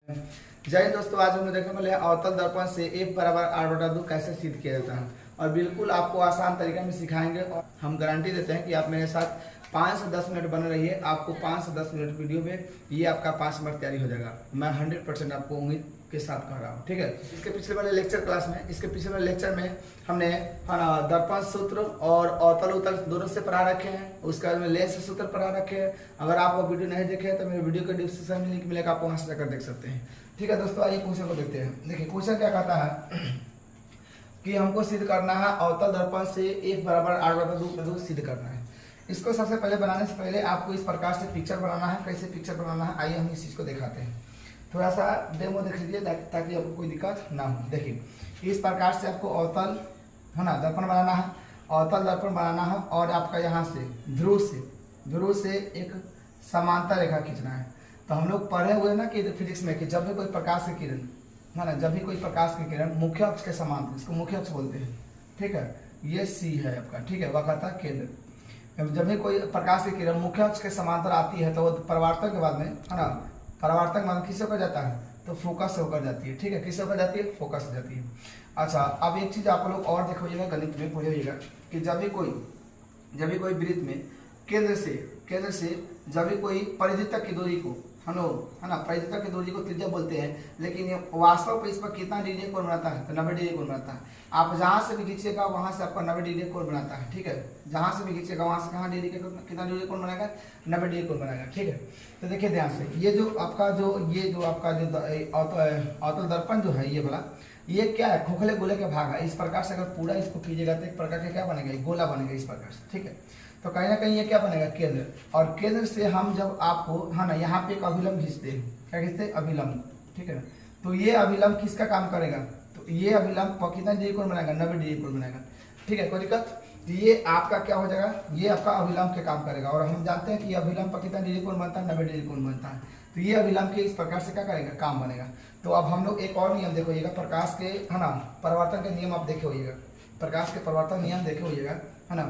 जय हिंद दोस्तों, आज हम लोग देखने वाले हैं अवतल दर्पण से F बराबर r/2 कैसे सिद्ध किया जाता है और बिल्कुल आपको आसान तरीके में सिखाएंगे। और हम गारंटी देते हैं कि आप मेरे साथ 5 से 10 मिनट बने रहिए। आपको 5 से 10 मिनट वीडियो में ये आपका 5 नंबर तैयारी हो जाएगा। मैं 100% आपको उम्मीद के साथ कह रहा हूँ, ठीक है। इसके पिछले वाले लेक्चर क्लास में हमने दर्पण सूत्र और अवतल उत्तल दोनों से पढ़ा रखे हैं। उसके बाद में लेंस सूत्र पढ़ा रखे हैं। अगर आप वो वीडियो नहीं देखे तो मेरे वीडियो के डिस्क्रिप्शन में लिंक मिलेगा, आप वहाँ से जाकर देख सकते हैं, ठीक है। दोस्तों आइए क्वेश्चन को देखते हैं। देखिए क्वेश्चन क्या कहता है कि हमको सिद्ध करना है अवतल दर्पण से F बराबर r/2 सिद्ध करना है। इसको सबसे पहले बनाने से पहले आपको इस प्रकार से पिक्चर बनाना है। कैसे पिक्चर बनाना है आइए हम इस चीज़ को दिखाते हैं। थोड़ा सा डेमो देख लीजिए ताकि आपको कोई दिक्कत ना हो। देखिए इस प्रकार से आपको अवतल दर्पण बनाना है, अवतल दर्पण बनाना है और आपका यहाँ से ध्रुव से एक समांतर रेखा खींचना है। तो हम लोग पढ़े हुए ना कि फिजिक्स में कि जब भी कोई प्रकाश की किरण जब भी कोई प्रकाश की किरण मुख्य अक्ष के समांतर, इसको मुख्य अक्ष बोलते हैं, ठीक है। ये C है आपका, ठीक है, वह कहता है केंद्र। जब भी कोई प्रकाश की किरण मुख्य अक्ष के समांतर आती है तो वो परावर्तन के बाद में परावर्तन के बाद किससे होकर जाता है तो फोकस से होकर जाती है, ठीक है। किससे होकर जाती है फोकस से जाती है। अच्छा, अब एक चीज आप लोग और देखिएगा, गणित में पढ़िएगा कि जब भी कोई वृत्त में केंद्र से जब भी कोई परिधि तक की दूरी को परिधि तक की दूरी को त्रिज्या बोलते हैं, लेकिन ये वास्तव में इस पर कितना डिग्री कोण बनाता है तो 90 डिग्री कोण बनाता है। आप जहाँ से भी खींचिएगा वहाँ से आपका 90 डिग्री कोण बनाता है, ठीक है। जहाँ से भी खींचिएगा वहाँ से कहाँ कितना डिग्री कोण बनाएगा 90 डिग्री कोण बनाएगा, ठीक है। तो देखिए ध्यान से, ये जो आपका अवतल दर्पण जो है ये वाला, ये क्या है खोखले गोले के भाग है। इस प्रकार से अगर पूरा इसको कीजिएगा तो एक प्रकार का क्या बनेगा गोला बनेगा इस प्रकार से, ठीक है। तो कहीं ना कहीं ये क्या बनेगा केंद्र, और केंद्र से हम जब आपको यहाँ पे एक अभिलंब खींचते हैं, क्या खींचते हैं अभिलंब, ठीक है। तो ये अभिलंब किसका काम करेगा तो ये अभिलंब कितना डिग्री कोण बनाएगा 90 डिग्री कोण बनाएगा, ठीक है। कोई दिक्कत, ये आपका क्या हो जाएगा ये आपका अभिलंब के काम करेगा। और हम जानते हैं कि अभिलंब पर कितना डिग्री कोण बनता है 90 डिग्री कोण बनता है। तो ये अभिलंब के इस प्रकार से क्या करेगा काम बनेगा। तो अब हम लोग एक और नियम देखे होइएगा, प्रकाश के परिवर्तन के नियम आप देखे होइएगा, प्रकाश के परिवर्तन नियम देखे होइएगा, है ना।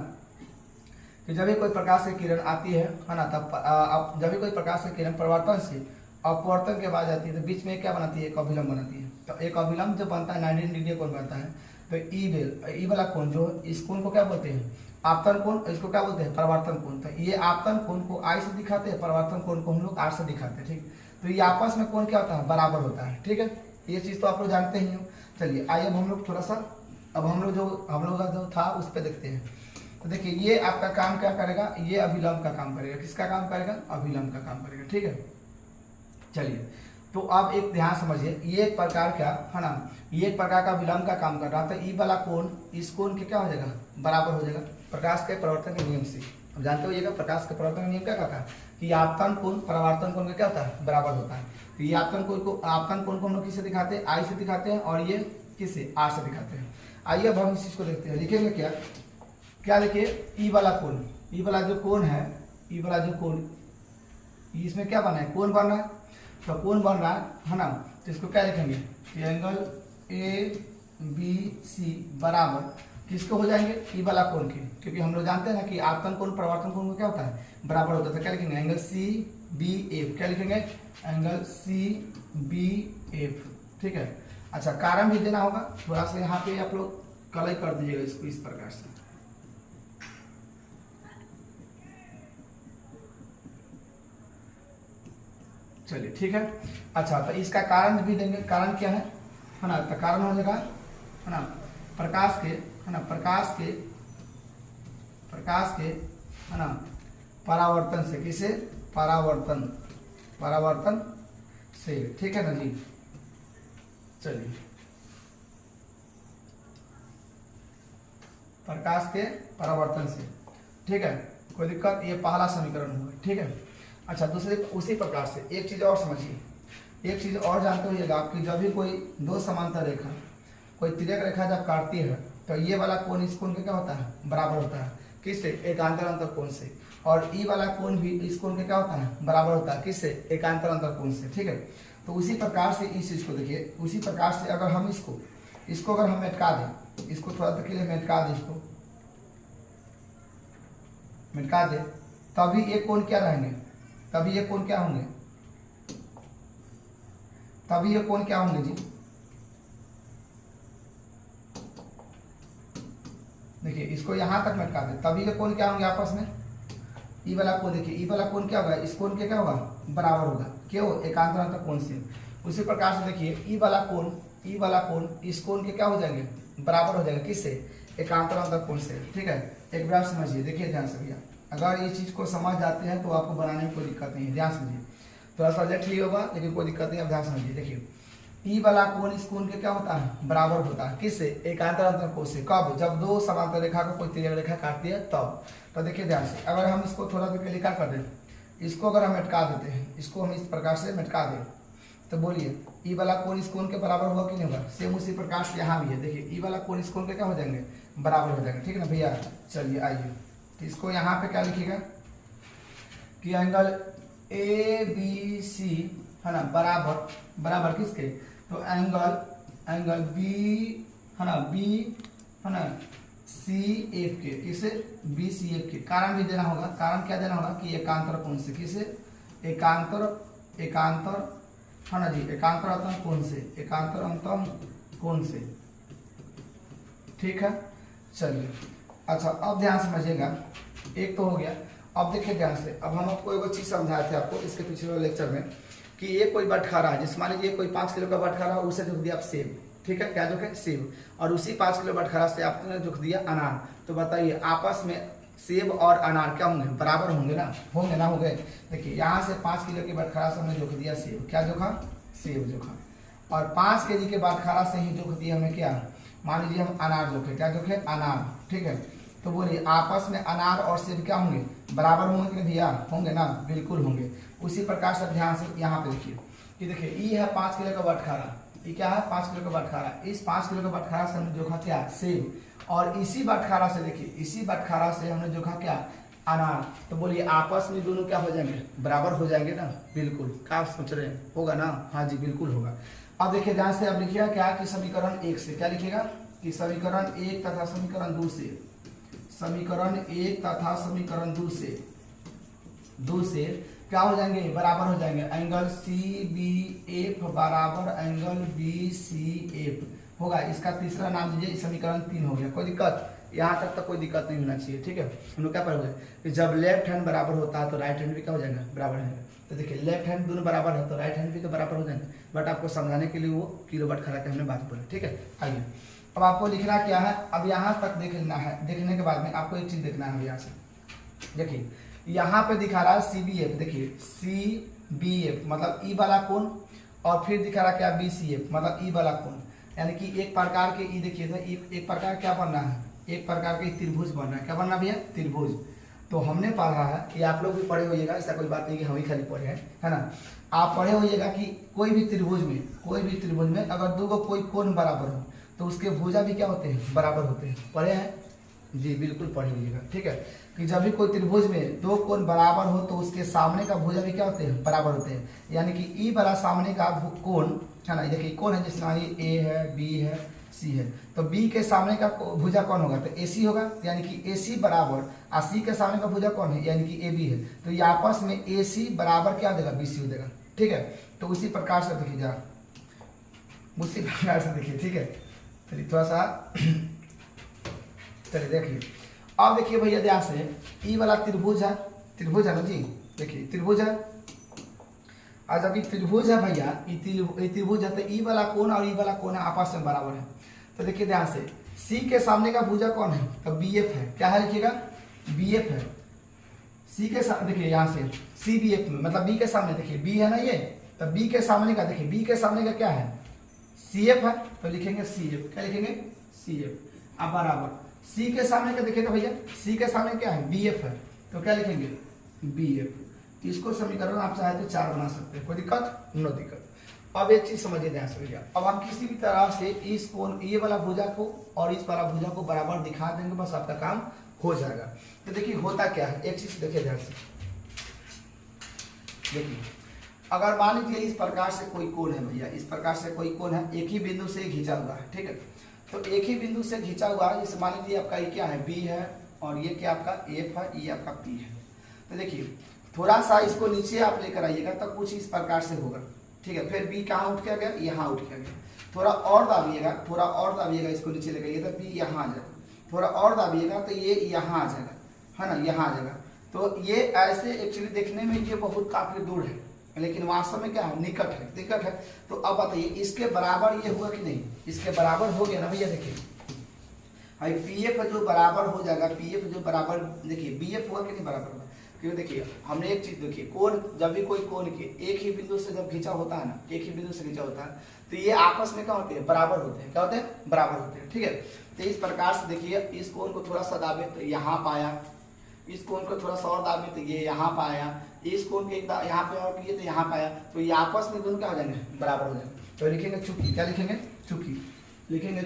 कि जब भी कोई प्रकाश की किरण आती है ना, तब जब भी कोई प्रकाश की किरण परिवर्तन से अपवर्तन के बाद जाती है तो बीच में क्या बनाती है एक अभिलंब बनाती है। तो एक अभिलंब जो बनता है 90 डिग्री कोण बनता है। तो ई वाला कोण जो इस कोण को क्या बोलते हैं आपतन कोण, इसको क्या बोलते हैं परावर्तन कोण। तो ये आपतन कोण को I से दिखाते हैं, परावर्तन कोण को हम लोग R से दिखाते हैं, ठीक। तो ये आपस में कोण क्या होता है बराबर होता है, ठीक है। ये चीज़ तो आप लोग जानते ही हो। चलिए आइए अब हम लोग थोड़ा सा हम लोग का जो था उस पर देखते हैं। तो देखिए ये आपका काम क्या करेगा, ये अभिलंब का काम करेगा। किसका काम करेगा अभिलंब का काम करेगा, ठीक है। चलिए तो अब एक ध्यान समझिए, ये एक प्रकार क्या ये एक प्रकार का अभिलंब का काम कर रहा था। ई वाला कोण इस कोण के क्या हो जाएगा बराबर हो जाएगा प्रकाश के परिवर्तन के नियम से। अब जानते होइएगा प्रकाश के परिवर्तन का नियम क्या कहता है कि आपतन कोण परावर्तन कोण का क्या होता है बराबर होता है। तो ये आपतन कोण को हम लोग किससे दिखाते हैं I से दिखाते हैं, और ये किससे R से दिखाते हैं। आइए अब हम इस चीज को देखते हैं। लिखेंगे क्या देखिए ई वाला जो कोण है, ई वाला जो कोण इसमें क्या बना है कोण बन रहा है। तो कोण बन रहा है ना, तो इसको क्या लिखेंगे एंगल ABC बराबर किसको हो जाएंगे ई वाला कोण के, क्योंकि हम लोग जानते हैं ना कि आपतन कोण परावर्तन कोण को क्या होता है बराबर होता है। तो क्या लिखेंगे एंगल CBF, क्या लिखेंगे एंगल CBF, ठीक है। अच्छा कारण भी देना होगा, थोड़ा सा यहाँ पे आप लोग कलई कर दीजिएगा इसको इस प्रकार से। चलिए ठीक है। अच्छा तो इसका कारण भी देंगे, कारण क्या है ना, तो कारण हो जाएगा प्रकाश के परावर्तन से, किसे परावर्तन से, ठीक है ना जी। चलिए प्रकाश के परावर्तन से, ठीक है, कोई दिक्कत, ये पहला समीकरण हुआ, ठीक है। अच्छा दूसरे उसी प्रकार से एक चीज और समझिए, एक चीज और जानते होइएगा आपकी, जब भी कोई दो समांतर रेखा कोई तिर्यक रेखा जब काटती है तो ये वाला कोण इस कोण के क्या होता है बराबर होता है, किससे एकांतर अंतर कोण से। और ई वाला कोण भी इस कोण के क्या होता है बराबर होता है, किससे एकांतर अंतर कोण से, ठीक है। तो उसी प्रकार से इस चीज को देखिए, उसी प्रकार से अगर हम इसको अगर हम मेटका दें, इसको थोड़ा देर के लिए मेटका दें, इसको मेटका दें, तभी ये कोण क्या रहेंगे, तभी ये कोण क्या होंगे तभी ये कोण क्या होंगे जी, देखिए इसको यहां तक लटका दे तभी ये कोण क्या होंगे आपस में, ई वाला कोण, देखिए ई वाला कोण क्या होगा, इस कोण के क्या होगा, बराबर होगा, क्यों, एकांतर अंतर कोण से। उसी प्रकार से देखिए ई वाला कोण इस कोण के क्या हो जाएंगे, बराबर हो जाएगा, किससे, एकांतर अंतर कोण से। ठीक है, एक बार समझिए, देखिए ध्यान से भैया, अगर ये चीज को समझ जाते हैं तो आपको बनाने में कोई दिक्कत नहीं है, ध्यान समझिए, थोड़ा सा लेट ही होगा लेकिन कोई दिक्कत नहीं, अब ध्यान समझिए। देखिए ई वाला कोण इस कोण के क्या होता है, बराबर होता है, किससे, एकांतर अंतर कोण से। कब, जब दो समांतर रेखा को कोई तिर्यक रेखा काटती है तब। तो देखिए ध्यान से, अगर हम इसको थोड़ा देर के लिए क्या कर दें, इसको अगर हम मिटका देते हैं, इसको हम इस प्रकार से मिटका दें, तो बोलिए ई वाला कोण इस कोण के बराबर होगा कि नहीं होगा। सेम उसी प्रकार से यहाँ भी है, देखिए ई वाला कोण इस कोण के क्या हो जाएंगे, बराबर हो जाएंगे। ठीक है ना भैया, चलिए आइए, तो इसको यहाँ पे क्या लिखिएगा कि एंगल ए बी सी है ना, बराबर किसके, तो एंगल बी है ना, बी है ना सी एफ के, किसे, बी सी एफ के। कारण भी देना होगा, कारण क्या देना होगा कि एकांतर कोण से, किसे, एकांतर है ना जी, एकांतर अंतर कोण से। ठीक है, चलिए अच्छा, अब ध्यान समझिएगा, एक तो हो गया। अब देखिए ध्यान से, अब हम आपको एक चीज समझाए थे आपको इसके पिछले वाले लेक्चर में कि ये कोई बटखारा है, जिस मान लीजिए कोई 5 किलो का बटखारा, उसे जोख दिया आप सेब, ठीक है, क्या जोख है, सेब, और उसी 5 किलो बटखारा से आपने जोख दिया अनार। तो बताइए आपस में सेब और अनार क्या होंगे, बराबर होंगे ना, हो गए। देखिए यहाँ से 5 किलो के बटखारा से हमने जोख दिया सेब, क्या जोखा, सेब जोखा, और 5 केजी के बटखारा से ही जोख दिया हमें क्या, मान लीजिए हम अनार जोखे, क्या जोखे, अनार। ठीक है, तो बोलिए आपस में अनार और सेब क्या होंगे, बराबर होंगे कि भैया, होंगे ना, बिल्कुल होंगे। उसी प्रकार से ध्यान से यहाँ पे देखिए कि देखिए ई है 5 किलो का बटखारा, ये क्या है, 5 किलो का बटखारा, इस 5 किलो का बटखारा से हमने जोखा क्या, सेब, और इसी बटखारा से देखिए, इसी बटखारा से हमने जोखा क्या, अनार। तो बोलिए आपस में दोनों क्या हो जाएंगे, बराबर हो जाएंगे ना, बिल्कुल। क्या सोच रहे हैं, होगा ना, हाँ जी बिल्कुल होगा। अब देखिए ध्यान से, अब लिखिएगा क्या कि समीकरण 1 से, क्या लिखिएगा कि समीकरण 1 तथा समीकरण 2 से, समीकरण 1 तथा समीकरण 2 से क्या हो जाएंगे, बराबर हो जाएंगे। एंगल सी बी एफ बराबर एंगल बी सी एफ होगा। इसका तीसरा नाम दीजिए, समीकरण 3 हो गया। कोई दिक्कत, यहाँ तक तो कोई दिक्कत नहीं होना चाहिए। ठीक है, हम लोग क्या पढ़ोगे कि जब लेफ्ट हैंड बराबर होता है तो राइट हैंड भी क्या हो जाएगा, बराबर है। तो देखिए लेफ्ट हैंड दोनों बराबर है तो राइट हैंड भी तो बराबर हो जाएंगे, बट आपको समझाने के लिए वो किलो बटखारा के हमने बात बोली। ठीक है, आइए अब आपको लिखना क्या है, अब यहाँ तक देख लेना है। देखने के बाद में आपको एक चीज देखना है, यहाँ से देखिए यहाँ पे दिखा रहा है सी बी एफ, देखिए सी बी एफ मतलब ई वाला कोण, और फिर दिखा रहा क्या, बी सी एफ मतलब ई वाला कोण, यानी कि एक प्रकार के ई देखिए, एक प्रकार क्या बन रहा है, एक प्रकार के त्रिभुज बन रहा है। क्या बन रहा भैया, त्रिभुज। तो हमने पढ़ा है कि आप लोग भी पढ़े होइएगा, ऐसा कोई बात नहीं कि हम ही खाली पढ़े हैं, है ना। आप पढ़े होइएगा कि कोई भी त्रिभुज में अगर दो को कोई कोण बराबर हो तो उसके भुजा भी क्या होते हैं, बराबर होते हैं। पढ़े हैं जी, बिल्कुल पढ़े होइएगा। ठीक है, कि जब भी कोई त्रिभुज में दो कोण बराबर हो तो उसके सामने का भुजा भी क्या होते हैं, बराबर होते हैं। यानी कि ई वाला सामने का कोण है ना, देखिए कोण है जिसमें ए है, बी है, सी है, तो बी के सामने का भुजा कौन होगा, तो ए सी होगा, यानी कि ए सी बराबर, और सी के सामने का भुजा कौन है, यानी कि ए बी है। तो ये आपस में ए सी बराबर क्या देगा, बी सी हो देगा। ठीक है, तो उसी प्रकार से देखिए जरा, उसी प्रकार से देखिए। ठीक है, चलिए थोड़ा सा चलिए देखिए, अब देखिए भैया ध्यान से, ई वाला त्रिभुज है ना जी, देखिए त्रिभुज है, और जब ये त्रिभुज है भैया, ये त्रिभुज है, तो ई वाला कोण और ई वाला कोण आपस में बराबर है। तो देखिए ध्यान से, सी के सामने का भुजा कौन है, तो बी एफ है। क्या है लिखिएगा, बी एफ है। सी के सामने देखिए, यहाँ से सी बी एफ में मतलब बी के सामने, देखिए बी है ना ये, तो बी के सामने का, देखिए बी के सामने का क्या है, सी एफ है, तो लिखेंगे सी एफ। क्या लिखेंगे, सी एफ। अब बराबर सी के सामने का देखिएगा भैया, सी के सामने क्या है, बी एफ है, तो क्या लिखेंगे, बी एफ। इसको समीकरण आप चाहे तो 4 बना सकते हैं, कोई दिक्कत, नो दिक्कत। अब एक चीज समझिए ध्यान से भैया, अब हम किसी भी तरह से इस कोण, ये वाला भुजा को और इस वाला भुजा को बराबर दिखा देंगे, बस आपका काम हो जाएगा। तो देखिए होता क्या है, एक चीज देखिए ध्यान से, देखिए अगर मान लीजिए इस प्रकार से कोई कोण है भैया, इस प्रकार से कोई कोण है, एक ही बिंदु से खींचा हुआ है। ठीक है, तो एक ही बिंदु से खींचा हुआ है, जैसे मान लीजिए आपका ये क्या है, बी है, और ये क्या आपका एफ है, ये आपका पी है। तो देखिए थोड़ा सा इसको नीचे आप लेकर आइएगा तो कुछ इस प्रकार से होगा। ठीक है। फिर बी कहाँ उठ के आ गया, यहाँ उठ के आ गया। थोड़ा और दाबिएगा, इसको नीचे लेकर, ये तो बी यहाँ आ जाएगा। थोड़ा और दाबिएगा तो ये यहाँ आ जाएगा, है ना, यहाँ आ जाएगा। तो ये ऐसे एक्चुअली देखने में ये बहुत काफी दूर है, लेकिन वास्तव में क्या है, निकट है। तो अब बताइए इसके बराबर ये हुआ कि नहीं, इसके बराबर हो गया ना भैया। देखिए भाई पी एफ जो बराबर हो जाएगा, पी एफ जो बराबर, देखिए बी एफ हुआ कि नहीं, बराबर हुआ। क्योंकि देखिए हमने एक चीज देखिए, कोण जब भी कोई कोण के एक ही बिंदु से जब खींचा होता है ना, एक ही बिंदु से खींचा होता है, तो ये आपस में क्या होते हैं, बराबर होते हैं। क्या होते हैं, बराबर होते हैं, ठीक है। तो इस प्रकार से देखिए, इस कोण को थोड़ा सा दाबे तो यहाँ पाया, इस कोण को थोड़ा सा और दाबे तो ये यहाँ पाया, इस कोण के यहाँ पे और किए तो यहाँ पाया, तो ये आपस में दोनों क्या हो जाएंगे, बराबर हो जाएंगे। तो लिखेंगे चूंकि, क्या लिखेंगे, चूंकि, लिखेंगे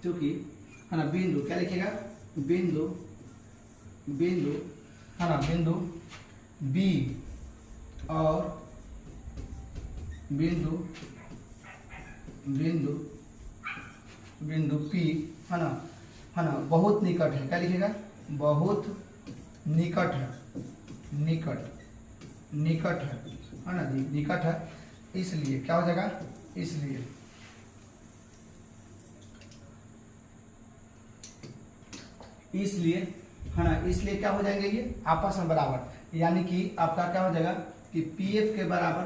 चूंकि है ना, बिंदु, क्या लिखेगा, बिंदु है ना, बिंदु बी और बिंदु पी है ना, बहुत निकट है। क्या लिखेगा, बहुत निकट है, निकट है ना जी, निकट है। इसलिए क्या हो जाएगा, इसलिए है ना, इसलिए क्या हो जाएंगे ये आपस में बराबर। यानी कि आपका क्या हो जाएगा कि पी एफ के बराबर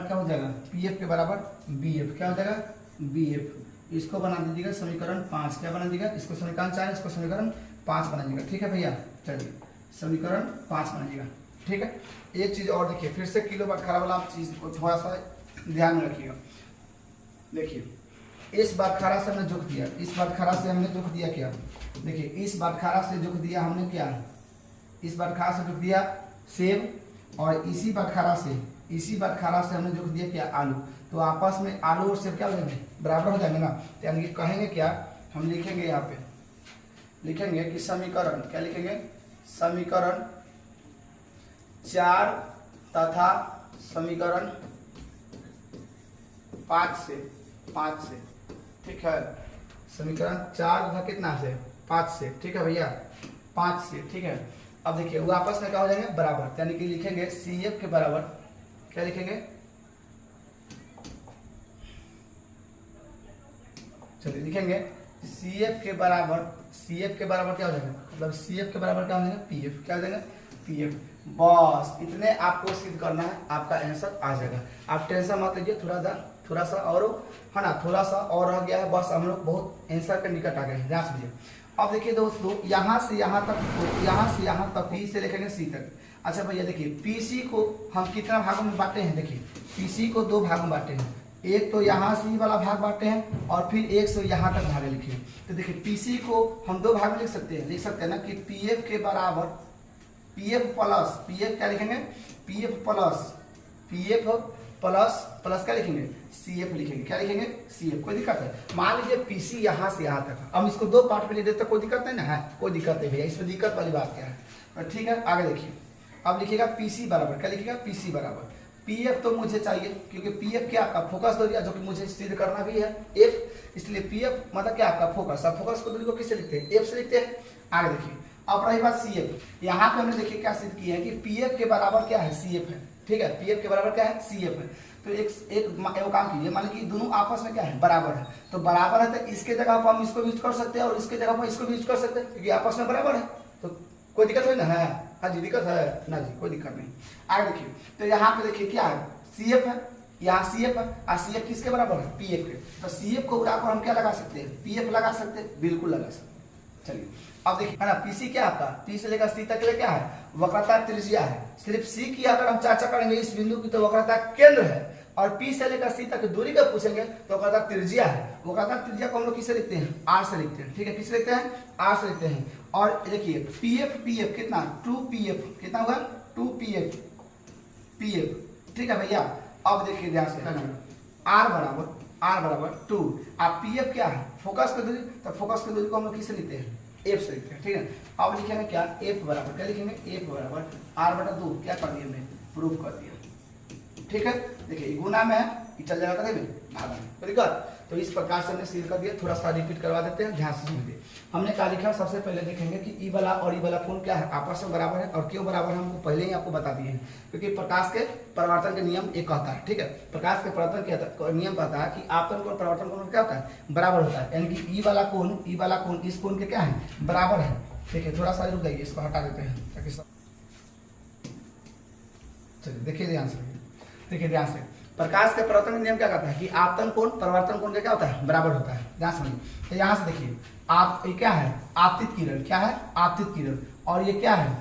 क्या हो जाएगा, पी एफ के बराबर बी एफ, क्या हो जाएगा, बी एफ। इसको बना दीजिएगा समीकरण 5, क्या बना दीजिएगा, इसको समीकरण 4, इसको समीकरण 5 बना दीजिएगा, ठीक है भैया। चलिए समीकरण 5 बना दीजिएगा, ठीक है। एक चीज और देखिए, फिर से किलो बार खरा वाला आप चीज को थोड़ा सा ध्यान में रखिएगा। देखिए इस बाटखारा से हमने जोख दिया, इस बाटखारा से हमने जोख दिया क्या, देखिए इस बाटखारा से जोख दिया हमने क्या, इस बाटखारा से जोख दिया सेब, और इसी बाटखारा से हमने जोख दिया क्या, आलू। तो आपस में आलू और सेब क्या हो जाएंगे, बराबर हो जाएंगे ना। यानी कि कहेंगे क्या, हम लिखेंगे यहाँ पे, लिखेंगे कि समीकरण, क्या लिखेंगे, समीकरण 4 तथा समीकरण 5 से, ठीक है। समीकरण 4 तथा कितना से, 5 से, ठीक है भैया, 5 से, ठीक है। अब देखिए वो आपस में क्या हो जाएंगे, बराबर। यानी कि लिखेंगे सी एफ के बराबर, क्या लिखेंगे, चलिए लिखेंगे सी एफ के बराबर क्या हो जाएगा, मतलब सी एफ के बराबर क्या हो जाएगा, पी एफ, क्या हो जाएगा, पी एफ। बस इतने आपको सिद्ध करना है, आपका आंसर आ जाएगा। आप टेंशन मत लीजिए, थोड़ा सा और है ना, थोड़ा सा और रह गया है, बस हम लोग बहुत आंसर के निकट आ गए हैं, ध्यान दीजिए। अब देखिए दोस्तों, यहाँ से यहाँ तक पी से लिखेंगे सी तक। अच्छा भैया देखिए पीसी को हम कितना भागों में बांटे हैं, देखिए पीसी को 2 भागों में बांटे हैं, एक तो यहाँ से वाला भाग बांटे हैं और फिर एक से यहाँ तक भाग लिखे। तो देखिए पीसी को हम 2 भाग में लिख सकते हैं ना कि पीएफ के बराबर पीएफ क्या लिखेंगे, पीएफ प्लस क्या लिखेंगे, सीएफ लिखेंगे, क्या लिखेंगे, सीएफ। कोई दिक्कत है, मान लीजिए पीसी यहाँ से यहाँ तक, अब इसको 2 पार्ट में ले देते, कोई दिक्कत नहीं ना है, कोई दिक्कत नहीं भैया, इसमें दिक्कत वाली बात क्या है, ठीक है। आगे देखिए, अब लिखिएगा पीसी बराबर, क्या लिखिएगा, पीसी बराबर पीएफ तो मुझे चाहिए, क्योंकि पीएफ क्या आपका फोकस दूरी है, जो कि मुझे सिद्ध करना भी है एफ, इसलिए पीएफ मतलब क्या आपका फोकस। अब फोकस को दूरी को किससे लिखते हैं, एफ से लिखते हैं। आगे देखिए, अब रही बात सीएफ, यहाँ पे हमने देखिए क्या सिद्ध किया है कि पीएफ के बराबर क्या है, सीएफ है, ठीक है। पीएफ के बराबर क्या है, सीएफ है। तो एक काम कीजिए, मान लीजिए दोनों आपस में क्या है, बराबर है। तो बराबर है तो इसके जगह पर हम इसको यूज कर सकते हैं और इसके जगह पर इसको भी यूज कर सकते हैं, क्योंकि आपस में बराबर है। तो कोई दिक्कत है ना, है हाँ जी, दिक्कत है ना जी, कोई दिक्कत नहीं। आगे देखिए, तो यहाँ पे देखिए क्या है, सीएफ है, यहाँ सीएफ है, और सीएफ किसके बराबर है, पीएफ के। तो सीएफ को उड़ाकर हम क्या लगा सकते हैं, पीएफ लगा सकते हैं, बिल्कुल लगा सकते हैं। चलिए अब देखिए है ना, पीसी क्या आपका, पी से लेकर सी तक के लिए क्या है, वक्रता त्रिज्या है। सिर्फ सी की अगर हम चर्चा करेंगे इस बिंदु की, तो वक्रता केंद्र है, और पी से लेकर सी तक दूरी का पूछेंगे तो वक्रता त्रिज्या है। वक्रता त्रिज्या को हम लोग किससे लिखते हैं, आर से लिखते हैं, ठीक है। किससे लिखते हैं, आर से लिखते हैं। और देखिए पीएफ कितना, 2pf कितना होगा, 2pf, ठीक है भैया। अब देखिए ध्यान से, आर बराबर 2, आप पीएफ क्या है, फोकस की दूरी, तो फोकस की दूरी को हम लोग किससे लिखते हैं, एफ से लिखते हैं, ठीक है। अब लिखेंगे क्या, एफ बराबर, क्या लिखेंगे, एफ बराबर r/2, क्या कर दिया हमने, प्रूफ कर दिया, ठीक है। देखिए गुना में है, चल जाएगा कभी भागा में, कोई दिक्कत। तो इस प्रकार से हमने सील कर दिया। थोड़ा सा रिपीट करवा देते हैं, ध्यान से समझिए। हमने क्या लिखा, सबसे पहले देखेंगे कि ई वाला और ई वाला कोण क्या है, आपस में बराबर है। और क्यों बराबर है हमको पहले ही आपको बता दिए हैं, क्योंकि प्रकाश के परावर्तन के नियम एक कहता है, ठीक है। प्रकाश के परावर्तन के नियम कहता है कि आपतन कोण परावर्तन कोण क्या होता है, बराबर होता है। यानी कि ई वाला कोण इस कोण के क्या है, बराबर है। देखिए थोड़ा सा रुक जाइए, इसको हटा देते हैं ताकि सब चलिए। देखिए ध्यान से, देखिए ध्यान से, प्रकाश के परावर्तन का नियम क्या कहता है कि आपतन कोण परावर्तन कोण का क्या होता है, बराबर होता है। ध्यान समझिए। तो यहाँ से देखिए, आप ये क्या है, आपतित किरण, क्या है, आपतित किरण, और ये क्या है,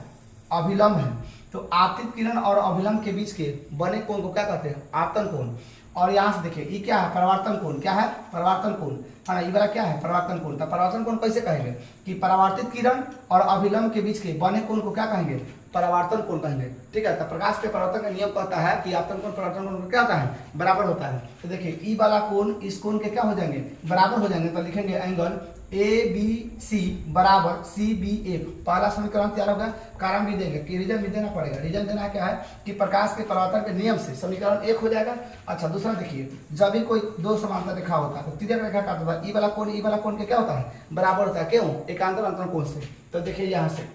अभिलंब है। तो आपतित किरण और अभिलंब के बीच के बने कोण को क्या कहते हैं, आपतन कोण। और यहाँ से देखिए, ये क्या है, परावर्तन कोण, क्या है, परावर्तन कोण, है ना। ये वाला क्या है, परावर्तन कोण। तो परावर्तन कोण कैसे कहेंगे कि परावर्तित किरण और अभिलंब के बीच के बने कोण को क्या कहेंगे, परावर्तन कोण कहेंगे, ठीक है। तो प्रकाश के परावर्तन का नियम कहता है कि आपतन कोण परावर्तन कोण क्या होता है, बराबर होता है। तो देखिए ई वाला कोण इस कोण के क्या हो जाएंगे, बराबर हो जाएंगे। तो लिखेंगे एंगल ABC बराबर CBF। पहला समीकरण तैयार होगा। कारण भी देंगे कि रीजन भी देना पड़ेगा। रीजन देना क्या है कि प्रकाश के परावर्तन के नियम से समीकरण एक हो जाएगा। अच्छा, दूसरा देखिए, जब भी कोई दो समांतर रेखा होता है तो तिर्यक रेखा काटता है, ई वाला कोण के क्या होता है, बराबर होता है। क्यों, एकांतर अंतर कोण से। तो देखिए यहाँ से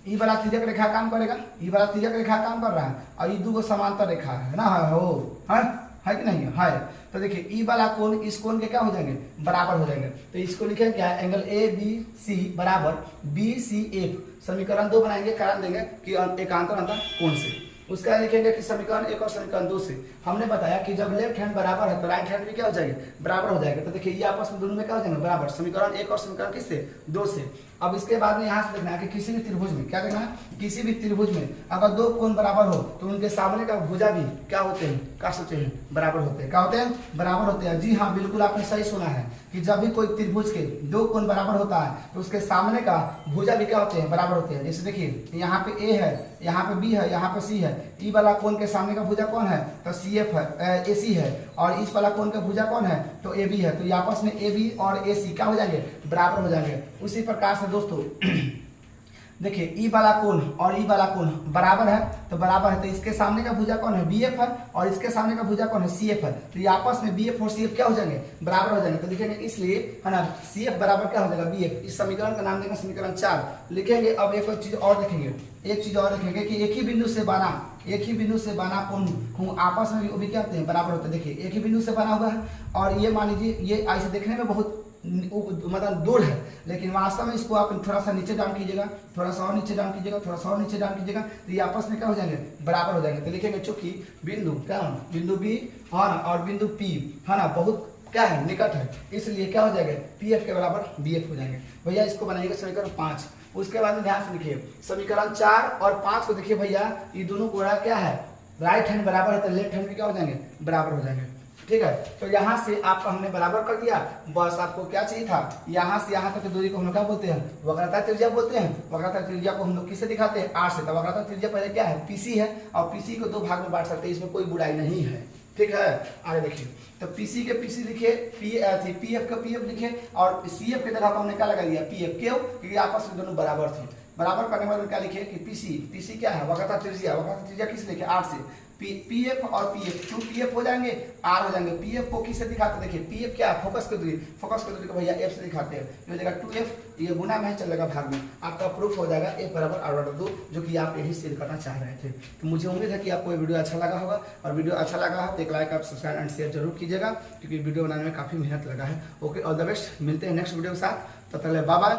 ई वाला तिर्यक रेखा काम करेगा, ई वाला तिर्यक रेखा काम कर रहा है, और ये दो समांतर रेखा है ना, है कि नहीं है। तो देखिए ई वाला कोण इस कोण के क्या हो जाएंगे, बराबर हो जाएंगे। तो इसको लिखेंगे क्या, एंगल ABC बराबर BCF। समीकरण 2 बनाएंगे, कारण देंगे कि एकांतर अंतर कोण से। उसका लिखेंगे कि समीकरण 1 और समीकरण 2 से हमने बताया कि जब लेफ्ट हैंड बराबर है तो राइट हैंड भी क्या हो जाएगा, बराबर हो जाएगा। तो देखिए ये आपस में दोनों में क्या हो जाएंगे, बराबर। समीकरण 1 और समीकरण किससे, 2 से। अब इसके बाद में यहाँ से देखना है कि किसी भी त्रिभुज में क्या देखना है, किसी भी त्रिभुज में अगर दो कोण बराबर हो तो उनके सामने का भुजा भी क्या होते हैं, क्या होते हैं, बराबर होते हैं। क्या होते हैं, बराबर होते हैं। जी हाँ, बिल्कुल आपने सही सुना है कि जब भी कोई त्रिभुज के दो कोण बराबर होता है तो उसके सामने का भुजा भी क्या होते हैं, बराबर होते हैं। जैसे देखिए यहाँ पे A है, यहाँ पे B है, यहाँ पे C है। ई वाला कोण के सामने का भुजा कौन है, तो CF है, AC है। और इस वाला कोण का भुजा कौन है, तो AB है। तो ये आपस में AB और AC क्या हो जाएंगे, बराबर हो जाएंगे। उसी प्रकार से दोस्तों देखिए ई वाला कोण और ई वाला कोण बराबर है, तो बराबर है। तो इसके सामने का भुजा कौन है, BF है, और इसके सामने का भुजा कौन है, CF है। तो ये आपस में BF और CF क्या हो जाएंगे, बराबर हो जाएंगे। तो लिखेंगे इसलिए, है ना, CF बराबर क्या हो जाएगा, BF। इस समीकरण का नाम देंगे समीकरण 4 लिखेंगे। अब एक चीज और देखेंगे, एक चीज और देखेंगे कि एक ही बिंदु से बना कोण आपस में भी क्या होते हैं, बराबर होते हैं। देखिए एक ही बिंदु से बना हुआ है, और ये मान लीजिए ये ऐसे देखने में बहुत मतलब दूर है, लेकिन वास्तव में इसको आप थोड़ा सा नीचे डाउन कीजिएगा, थोड़ा सा और नीचे डाउन कीजिएगा, थोड़ा सा और नीचे डाउन कीजिएगा, तो ये आपस में क्या हो जाएंगे, बराबर हो जाएंगे। तो लिखेंगे चूंकि बिंदु क्या, बिंदु B है ना और बिंदु P है ना बहुत क्या है, निकट है, इसलिए क्या हो जाएगा, PF के बराबर BF हो जाएंगे। भैया इसको बनाइएगा समीकरण 5। उसके बाद में ध्यान से लिखिए समीकरण 4 और 5 को। देखिए भैया ये दोनों कोणा क्या है, राइट हैंड बराबर है, तो लेफ्ट हैंड भी क्या हो जाएंगे, बराबर हो जाएंगे। ठीक है, तो यहाँ से आपका हमने बराबर कर दिया। बस आपको क्या चाहिए था, यहाँ से यहाँ तक की दूरी को हम लोग क्या बोलते हैं, वक्रता त्रिज्या बोलते हैं। वक्रता त्रिज्या को हम लोग किससे दिखाते हैं, R से। तो वक्रता त्रिज्या पहले क्या है, PC है, और PC को 2 भाग में बांट सकते हैं, इसमें कोई बुराई नहीं है। ठीक है, आगे देखिए, तो PC के PC लिखे, PF का PF लिखे, और CF के जगह हमने क्या लगा दिया, PF। क्यों, क्योंकि आपस में दोनों बराबर थे। बराबर करने के बाद क्या लिखे कि PC क्या है, वक्रता त्रिज्या किस लिखे, R से। PF और PF, 2PF हो जाएंगे, R हो जाएंगे। PF को किससे दिखाते हैं, देखिए PF क्या है, फोकस की दूरी को भैया F से दिखाते हैं। ये हो जाएगा 2F, ये गुना में चलेगा भाग में, आपका प्रूफ हो जाएगा F बराबर R/2, जो कि आप यही शेयर करना चाह रहे थे। तो मुझे उम्मीद है कि आपको ये वीडियो अच्छा लगा होगा, और वीडियो अच्छा लगा हो तो एक लाइक, आप सब्सक्राइब एंड शेयर जरूर कीजिएगा, क्योंकि वीडियो बनाने में काफी मेहनत लगा है। ओके, ऑल द बेस्ट, मिलते हैं नेक्स्ट वीडियो के साथ। तब तक बाय बाय।